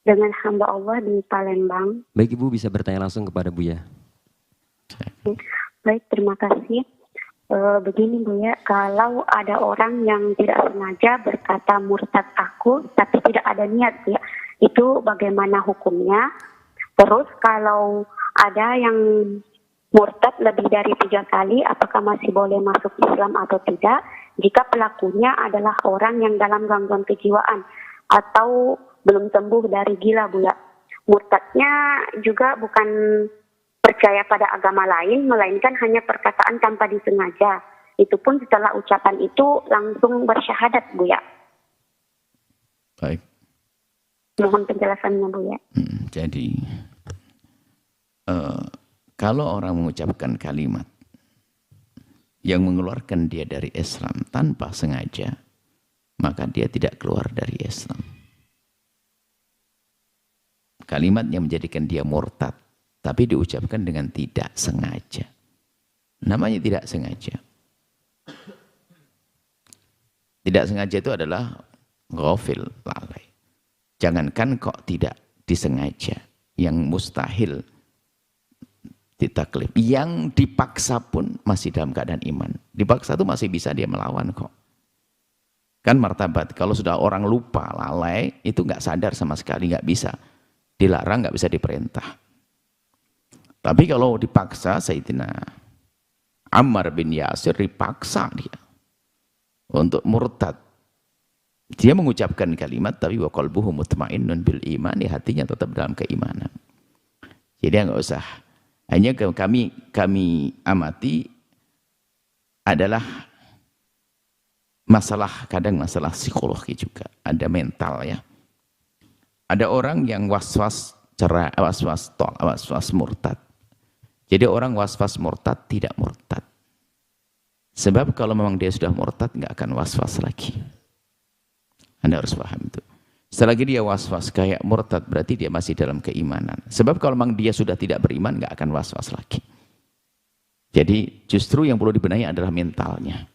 dengan hamba Allah di Palembang. Baik Ibu, bisa bertanya langsung kepada Buya. Baik, terima kasih. Begini Buya, kalau ada orang yang tidak sengaja berkata murtad aku, tapi tidak ada niat ya, itu bagaimana hukumnya? Terus kalau ada yang murtad lebih dari 3 kali, apakah masih boleh masuk Islam atau tidak? Jika pelakunya adalah orang yang dalam gangguan kejiwaan atau belum sembuh dari gila Buya. Murtadnya juga bukan percaya pada agama lain, melainkan hanya perkataan tanpa disengaja. Itu pun setelah ucapan itu langsung bersyahadat Buya. Baik. Mohon penjelasannya Buya. Jadi kalau orang mengucapkan kalimat yang mengeluarkan dia dari Islam tanpa sengaja, maka dia tidak keluar dari Islam. Kalimat yang menjadikan dia murtad, tapi diucapkan dengan tidak sengaja. Namanya tidak sengaja. Tidak sengaja itu adalah ghafil, lalai. Jangankan kok tidak disengaja, yang mustahil ditaklif, yang dipaksa pun masih dalam keadaan iman. Dipaksa itu masih bisa dia melawan kok. Kan martabat, kalau sudah orang lupa, lalai, itu nggak sadar sama sekali, nggak bisa. Dilarang, nggak bisa diperintah. Tapi kalau dipaksa, Sayyidina Ammar bin Yasir dipaksa dia untuk murtad. Dia mengucapkan kalimat, tapi wa qalbuhu mutmainnun bil iman, hatinya tetap dalam keimanan. Jadi nggak usah. Hanya kami amati adalah masalah, kadang masalah psikologi juga, ada mental ya. Ada orang yang was-was cerai, was-was murtad. Jadi orang was-was murtad tidak murtad. Sebab kalau memang dia sudah murtad nggak akan was-was lagi. Anda harus paham itu. Selagi dia was-was kayak murtad berarti dia masih dalam keimanan. Sebab kalau memang dia sudah tidak beriman nggak akan was-was lagi. Jadi justru yang perlu dibenahi adalah mentalnya.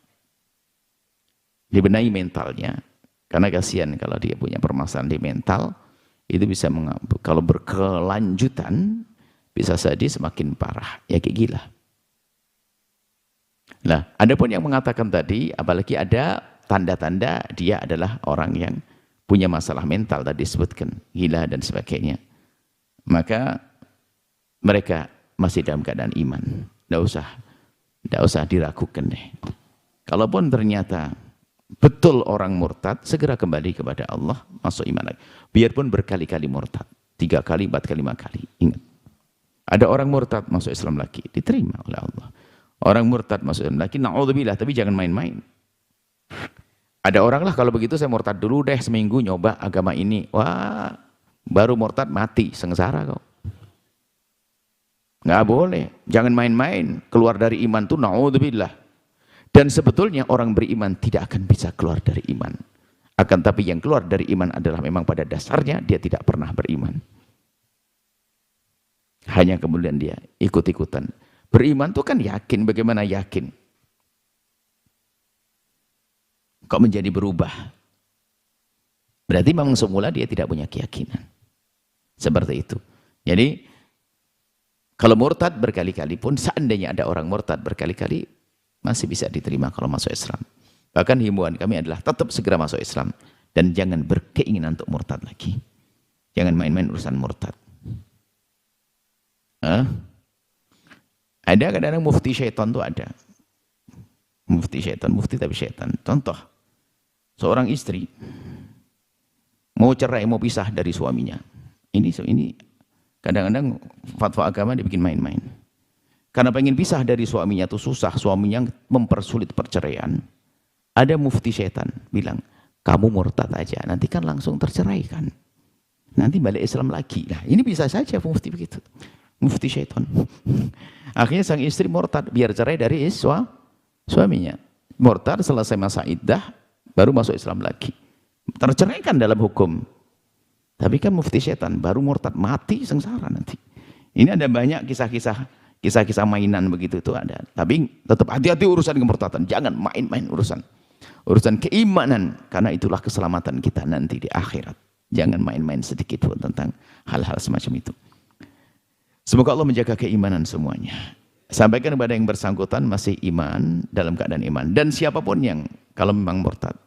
Dibenahi mentalnya. Karena kasihan kalau dia punya permasalahan di mental, itu bisa kalau berkelanjutan bisa jadi semakin parah, ya kayak gila. Nah, ada pun yang mengatakan tadi, apalagi ada tanda-tanda dia adalah orang yang punya masalah mental tadi disebutkan, gila dan sebagainya. Maka mereka masih dalam keadaan iman. Tidak usah diragukan deh. Kalaupun ternyata betul orang murtad, segera kembali kepada Allah, masuk iman lagi. Biarpun berkali-kali murtad, 3 kali, 4 kali, 5 kali. Ingat, ada orang murtad masuk Islam lagi, diterima oleh Allah. Orang murtad masuk Islam lagi, na'udzubillah, tapi jangan main-main. Ada orang lah kalau begitu saya murtad dulu deh seminggu nyoba agama ini. Wah, baru murtad mati, sengsara kau. Nggak boleh, jangan main-main. Keluar dari iman tuh na'udzubillah. Dan sebetulnya orang beriman tidak akan bisa keluar dari iman. Akan tapi yang keluar dari iman adalah memang pada dasarnya dia tidak pernah beriman. Hanya kemudian dia ikut-ikutan. Beriman itu kan yakin, bagaimana yakin? Kok menjadi berubah? Berarti memang semula dia tidak punya keyakinan. Seperti itu. Jadi, kalau murtad berkali-kali pun, seandainya ada orang murtad berkali-kali, masih bisa diterima kalau masuk Islam. Bahkan himbauan kami adalah tetap segera masuk Islam. Dan jangan berkeinginan untuk murtad lagi. Jangan main-main urusan murtad. Ada kadang-kadang mufti syaitan itu ada. Mufti syaitan, mufti tapi syaitan. Contoh, seorang istri mau cerai, mau pisah dari suaminya. Ini kadang-kadang fatwa agama dibikin main-main. Karena pengen pisah dari suaminya itu susah, suaminya mempersulit perceraian. Ada mufti syaitan bilang, kamu murtad aja, nanti kan langsung terceraikan. Nanti balik Islam lagi. Nah, ini bisa saja mufti begitu. Mufti syaitan. Akhirnya sang istri murtad, biar cerai dari suaminya. Murtad selesai masa iddah, baru masuk Islam lagi. Terceraikan dalam hukum. Tapi kan mufti syaitan, baru murtad, mati sengsara nanti. Ini ada banyak kisah-kisah mainan begitu itu ada. Tapi tetap hati-hati urusan kemurtadan. Jangan main-main urusan keimanan. Karena itulah keselamatan kita nanti di akhirat. Jangan main-main sedikit pun tentang hal-hal semacam itu. Semoga Allah menjaga keimanan semuanya. Sampaikan kepada yang bersangkutan masih iman, dalam keadaan iman. Dan siapapun yang kalau memang murtad,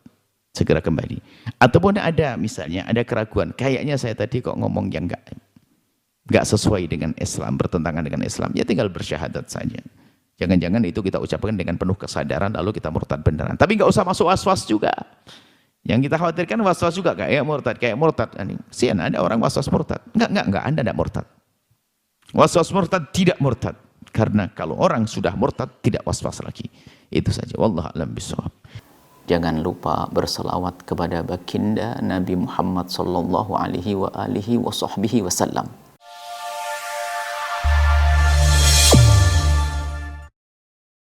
segera kembali. Ataupun ada misalnya, ada keraguan. Kayaknya saya tadi kok ngomong yang enggak sesuai dengan Islam, bertentangan dengan Islam. Ya tinggal bersyahadat saja. Jangan-jangan itu kita ucapkan dengan penuh kesadaran, lalu kita murtad beneran. Tapi enggak usah masuk was-was juga. Yang kita khawatirkan was-was juga, kayak murtad. Sian ada orang was-was murtad. Enggak, Anda enggak murtad. Was-was murtad tidak murtad. Karena kalau orang sudah murtad, tidak was-was lagi. Itu saja. Wallahu a'lam bishawab. Jangan lupa berselawat kepada baginda Nabi Muhammad sallallahu alaihi wa alihi wa sahbihi wasallam.